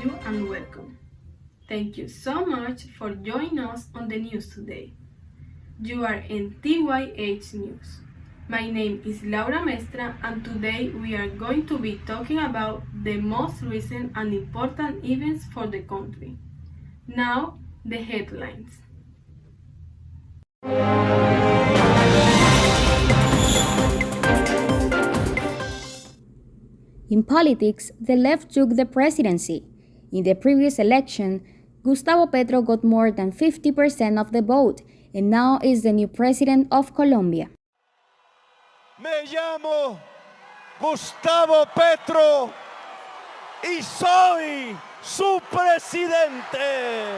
you and welcome. Thank you so much for joining us on the news today. You are in TYH News. My name is Laura Mestra and today we are going to be talking about the most recent and important events for the country. Now, the headlines. In politics, the left took the presidency. In the previous election, Gustavo Petro got more than 50% of the vote and now is the new president of Colombia. Me llamo Gustavo Petro y soy su presidente.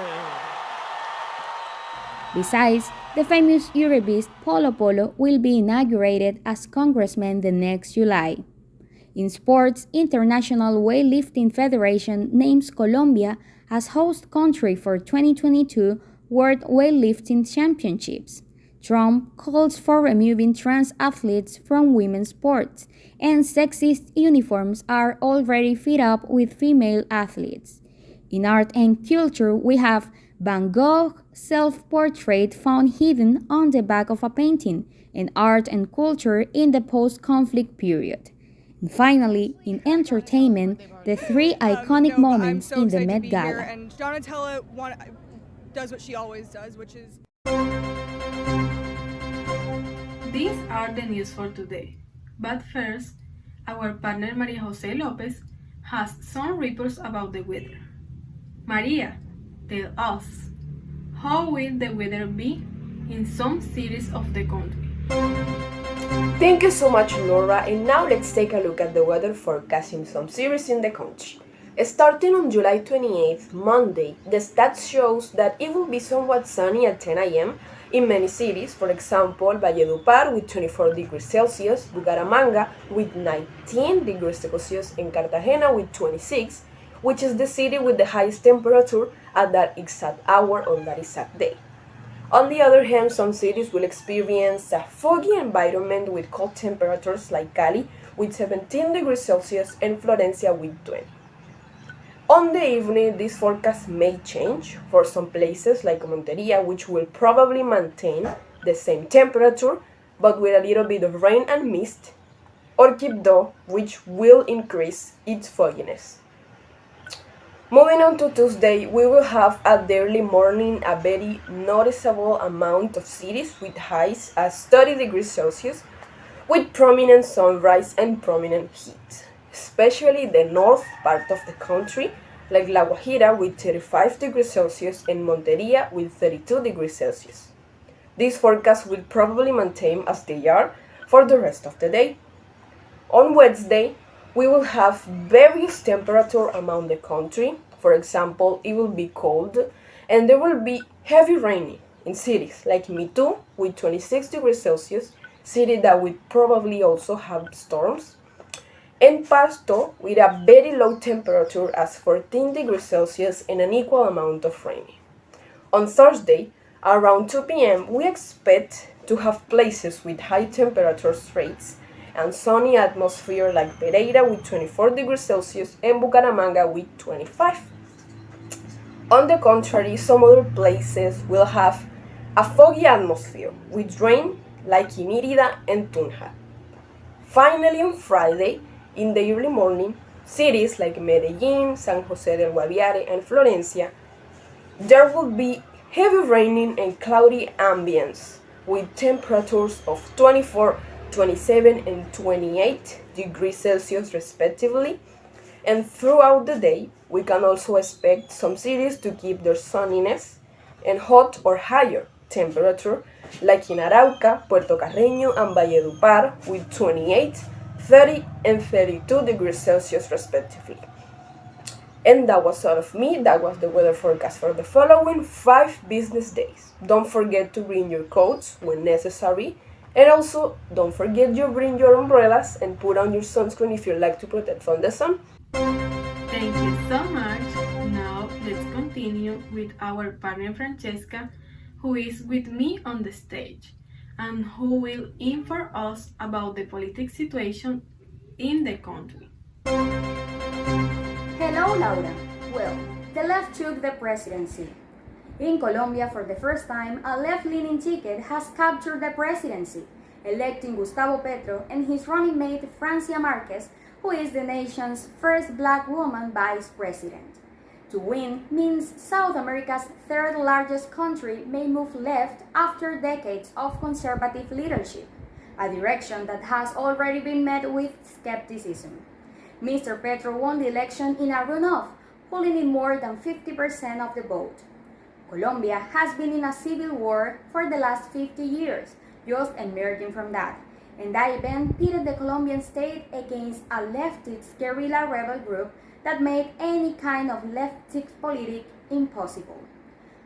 Besides, the famous Eurobeast Polo Polo will be inaugurated as congressman the next July. In sports, International Weightlifting Federation names Colombia as host country for 2022 World Weightlifting Championships. Trump calls for removing trans athletes from women's sports, and sexist uniforms are already filled up with female athletes. In art and culture, we have Van Gogh self-portrait found hidden on the back of a painting, and art and culture in the post-conflict period. And finally, in entertainment, the three iconic moments in the Met Gala. And Donatella does what she always does, which is... These are the news for today. But first, our partner Maria Jose Lopez has some reports about the weather. Maria, tell us, how will the weather be in some cities of the country? Thank you so much, Laura, and now let's take a look at the weather forecast in some cities in the country. Starting on July 28th, Monday, the stats shows that it will be somewhat sunny at 10 a.m. in many cities, for example, Valledupar with 24 degrees Celsius, Bucaramanga with 19 degrees Celsius, and Cartagena with 26, which is the city with the highest temperature at that exact hour on that exact day. On the other hand, some cities will experience a foggy environment with cold temperatures like Cali with 17 degrees Celsius and Florencia with 20. On the evening, this forecast may change for some places like Monteria, which will probably maintain the same temperature but with a little bit of rain and mist, or Quibdó, which will increase its fogginess. Moving on to Tuesday, we will have at the early morning a very noticeable amount of cities with highs as 30 degrees Celsius, with prominent sunrise and prominent heat, especially the north part of the country, like La Guajira with 35 degrees Celsius and Monteria with 32 degrees Celsius. These forecasts will probably maintain as they are for the rest of the day. On Wednesday, we will have various temperature among the country. For example, it will be cold and there will be heavy raining in cities like Mitu with 26 degrees Celsius, city that will probably also have storms, and Pasto with a very low temperature as 14 degrees Celsius and an equal amount of rain. On Thursday, around 2 p.m., we expect to have places with high temperature rates and sunny atmosphere like Pereira with 24 degrees Celsius and Bucaramanga with 25. On the contrary, some other places will have a foggy atmosphere with rain like Mérida and Tunja. Finally, on Friday, in the early morning, cities like Medellín, San José del Guaviare, and Florencia, there will be heavy raining and cloudy ambience with temperatures of 24, 27, and 28 degrees Celsius respectively. And throughout the day, we can also expect some cities to keep their sunniness and hot or higher temperature, like in Arauca, Puerto Carreño, and Valledupar with 28, 30, and 32 degrees Celsius respectively. And that was all of me. That was the weather forecast for the following 5 business days. Don't forget to bring your coats when necessary. And also, don't forget to bring your umbrellas and put on your sunscreen if you like to protect from the sun. Thank you so much. Now let's continue with our partner Francesca, who is with me on the stage and who will inform us about the political situation in the country. Hello, Laura. Well, the left took the presidency. In Colombia, for the first time, a left-leaning ticket has captured the presidency, electing Gustavo Petro and his running mate Francia Marquez, who is the nation's first black woman vice president. To win means South America's third largest country may move left after decades of conservative leadership, a direction that has already been met with skepticism. Mr. Petro won the election in a runoff, pulling in more than 50% of the vote. Colombia has been in a civil war for the last 50 years, just emerging from that, and that event pitted the Colombian state against a leftist guerrilla rebel group that made any kind of leftist politics impossible.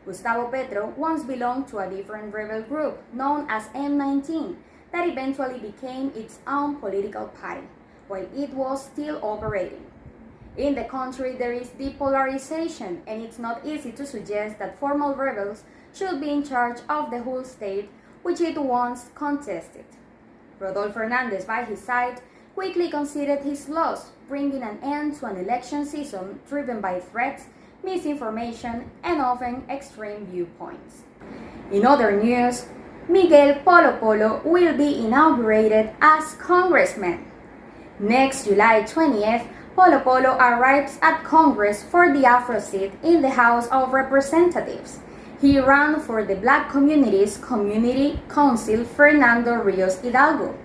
Gustavo Petro once belonged to a different rebel group known as M19 that eventually became its own political party, while it was still operating. In the country, there is depolarization, and it's not easy to suggest that formal rebels should be in charge of the whole state, which it once contested. Rodolfo Hernandez, by his side, quickly conceded his loss, bringing an end to an election season driven by threats, misinformation, and often extreme viewpoints. In other news, Miguel Polo Polo will be inaugurated as congressman. Next July 20th, Polo Polo arrives at Congress for the Afro seat in the House of Representatives. He ran for the Black Communities Community Council Fernando Rios Hidalgo.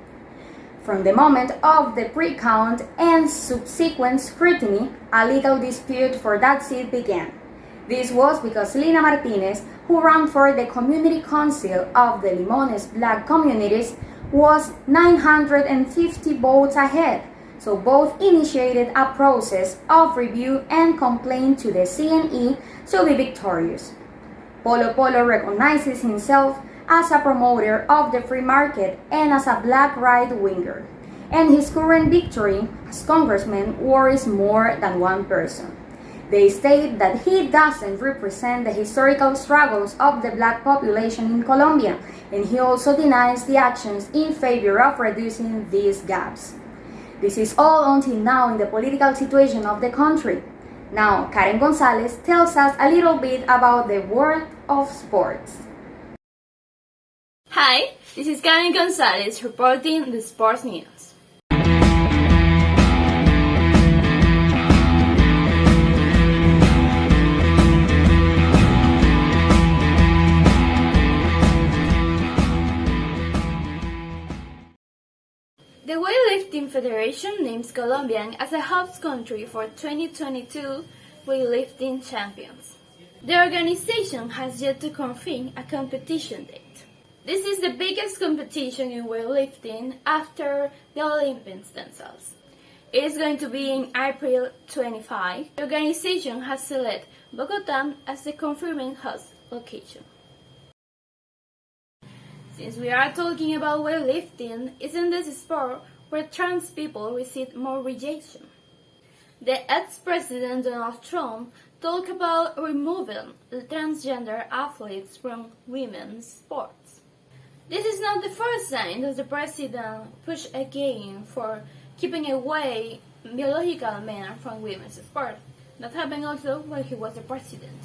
From the moment of the pre-count and subsequent scrutiny, a legal dispute for that seat began. This was because Lina Martinez, who ran for the Community Council of the Limones Black Communities, was 950 votes ahead, so both initiated a process of review and complaint to the CNE to be victorious. Polo Polo recognizes himself as a promoter of the free market and as a black right-winger, and his current victory as congressman worries more than one person. They state that he doesn't represent the historical struggles of the black population in Colombia, and he also denies the actions in favor of reducing these gaps. This is all until now in the political situation of the country. Now, Karen Gonzalez tells us a little bit about the world of sports. Hi, this is Karen Gonzalez reporting the sports news. The Weightlifting Federation names Colombia as a host country for 2022 weightlifting champions. The organization has yet to confirm a competition date. This is the biggest competition in weightlifting after the Olympics themselves. It is going to be in April 25. The organization has selected Bogotá as the confirming host location. Since we are talking about weightlifting, isn't this a sport where trans people receive more rejection? The ex-president Donald Trump talked about removing transgender athletes from women's sports. This is not the first time that the president pushed again for keeping away biological men from women's sport. That happened also when he was the president.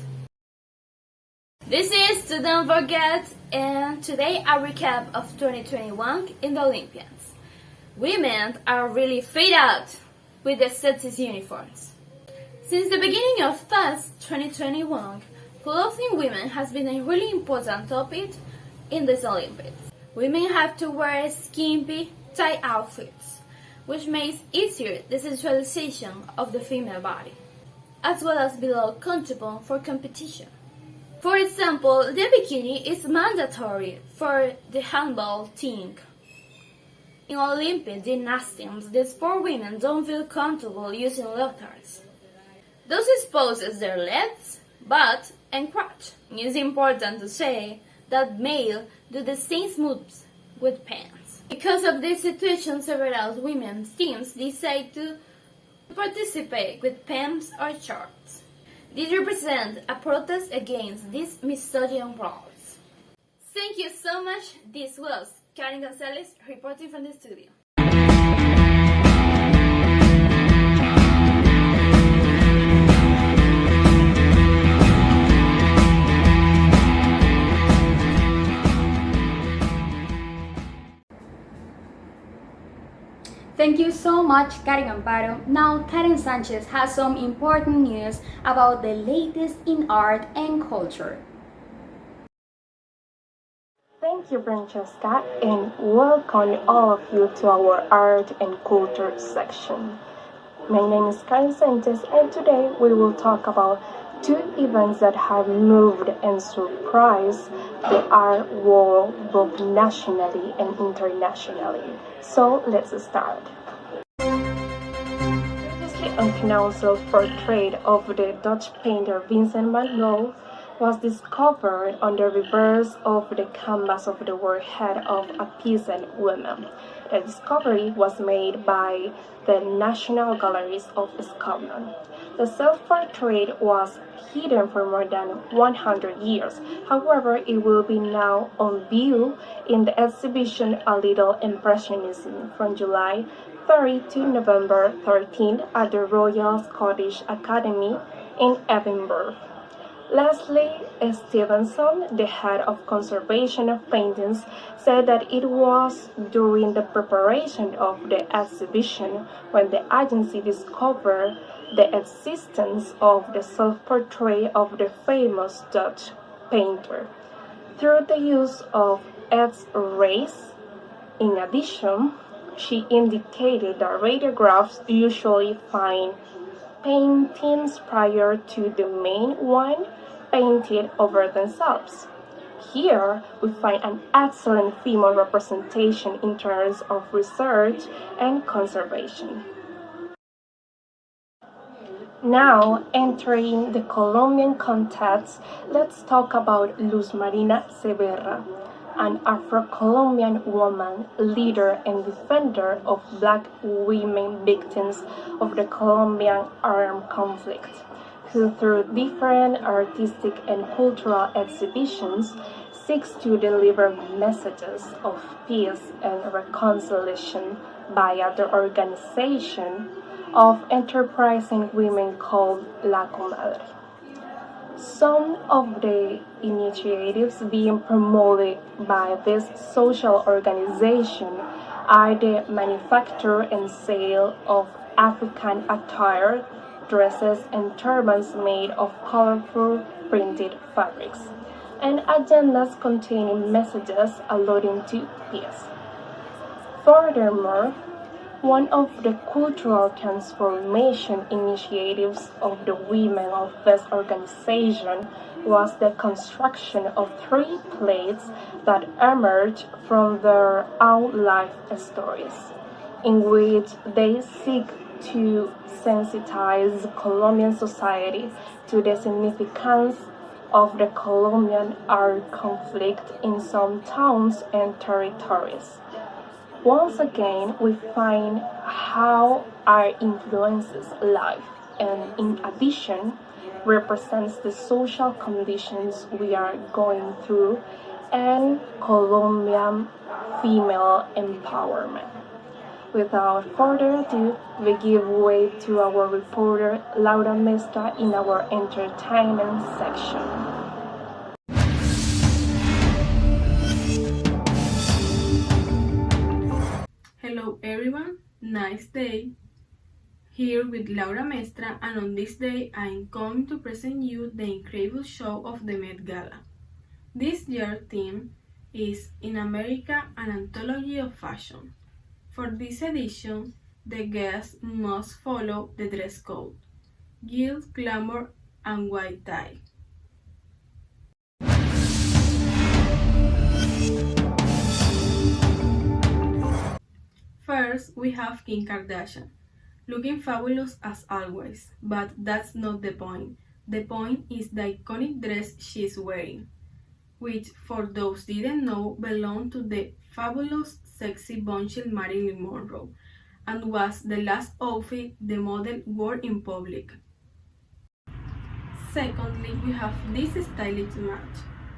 This is To Don't Forget, and today a recap of 2021 in the Olympians. Women are really fed out with the sexist uniforms. Since the beginning of past 2021, clothing women has been a really important topic in this Olympics. Women have to wear skimpy, tight outfits, which makes easier the sexualization of the female body, as well as below comfortable for competition. For example, the bikini is mandatory for the handball team. In Olympic gymnastics, the sport women don't feel comfortable using leotards. Those exposes their legs, butt, and crotch. It is important to say that males do the same moves with pants. Because of this situation, several women's teams decide to participate with pants or shorts. This represents a protest against these misogynist roles. Thank you so much. This was Karen Gonzalez reporting from the studio. much, Karen Amparo. Now, Karen Sanchez has some important news about the latest in art and culture. Thank you, Francesca, and welcome all of you to our art and culture section. My name is Karen Sanchez, and today we will talk about two events that have moved and surprised the art world both nationally and internationally. So let's start. Previously unannounced portrait of the Dutch painter Vincent van Gogh was discovered on the reverse of the canvas of the work head of a peasant woman. The discovery was made by the National Galleries of Scotland. The self-portrait was hidden for more than 100 years. However, it will be now on view in the exhibition A Little Impressionism from July 30 to November 13 at the Royal Scottish Academy in Edinburgh. Leslie Stevenson, the head of conservation of paintings, said that it was during the preparation of the exhibition when the agency discovered the existence of the self-portrait of the famous Dutch painter. Through the use of X-rays, in addition, she indicated that radiographs usually find paintings prior to the main one painted over themselves. Here, we find an excellent female representation in terms of research and conservation. Now, entering the Colombian context, let's talk about Luz Marina Severra, an Afro-Colombian woman, leader and defender of Black women victims of the Colombian armed conflict, who through different artistic and cultural exhibitions seeks to deliver messages of peace and reconciliation via the organization of enterprising women called La Comadre. Some of the initiatives being promoted by this social organization are the manufacture and sale of African attire, dresses, and turbans made of colorful printed fabrics, and agendas containing messages alluding to peace. Furthermore, one of the cultural transformation initiatives of the women of this organization was the construction of 3 plates that emerged from their own life stories, in which they seek to sensitize Colombian society to the significance of the Colombian armed conflict in some towns and territories. Once again, we find how art influences life and, in addition, represents the social conditions we are going through and Colombian female empowerment. Without further ado, we give way to our reporter Laura Mestra in our entertainment section. Hello everyone, nice day. Here with Laura Mestra, and on this day I am going to present you the incredible show of the Met Gala. This year's theme is In America, an Anthology of Fashion. For this edition, the guests must follow the dress code: gilt, glamour, and white tie. First, we have Kim Kardashian, looking fabulous as always, but that's not the point. The point is the iconic dress she's wearing, which, for those didn't know, belonged to the fabulous, sexy bombshell Marilyn Monroe, and was the last outfit the model wore in public. Secondly, we have this stylish match.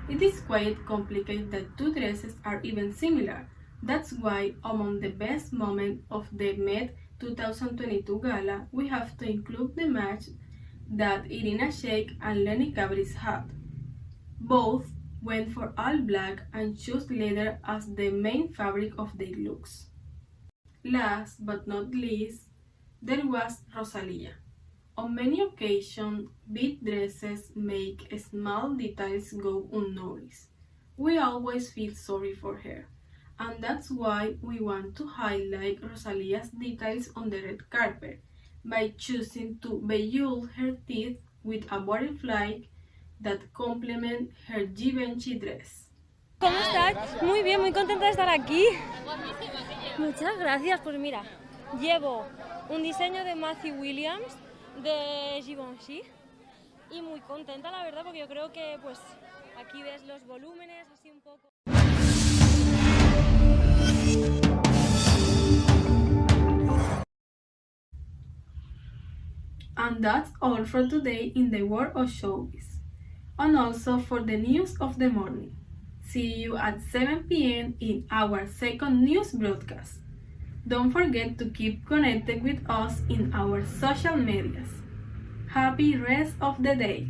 It is quite complicated that 2 dresses are even similar. That's why, among the best moments of the Met 2022 Gala, we have to include the match that Irina Shayk and Lenny Kravitz had. Both went for all black and chose leather as the main fabric of their looks. Last but not least, there was Rosalia. On many occasions, big dresses make small details go unnoticed. We always feel sorry for her, and that's why we want to highlight Rosalia's details on the red carpet by choosing to bejewel her teeth with a butterfly that complement her Givenchy dress. ¿Cómo estás? Muy bien, muy contenta de estar aquí. Muchas gracias. Pues mira, llevo un diseño de Matthew Williams de Givenchy y muy contenta la verdad porque yo creo que pues aquí ves los volúmenes así un poco. And that's all for today in the world of showbiz, and also for the news of the morning. See you at 7 p.m. in our second news broadcast. Don't forget to keep connected with us in our social medias. Happy rest of the day!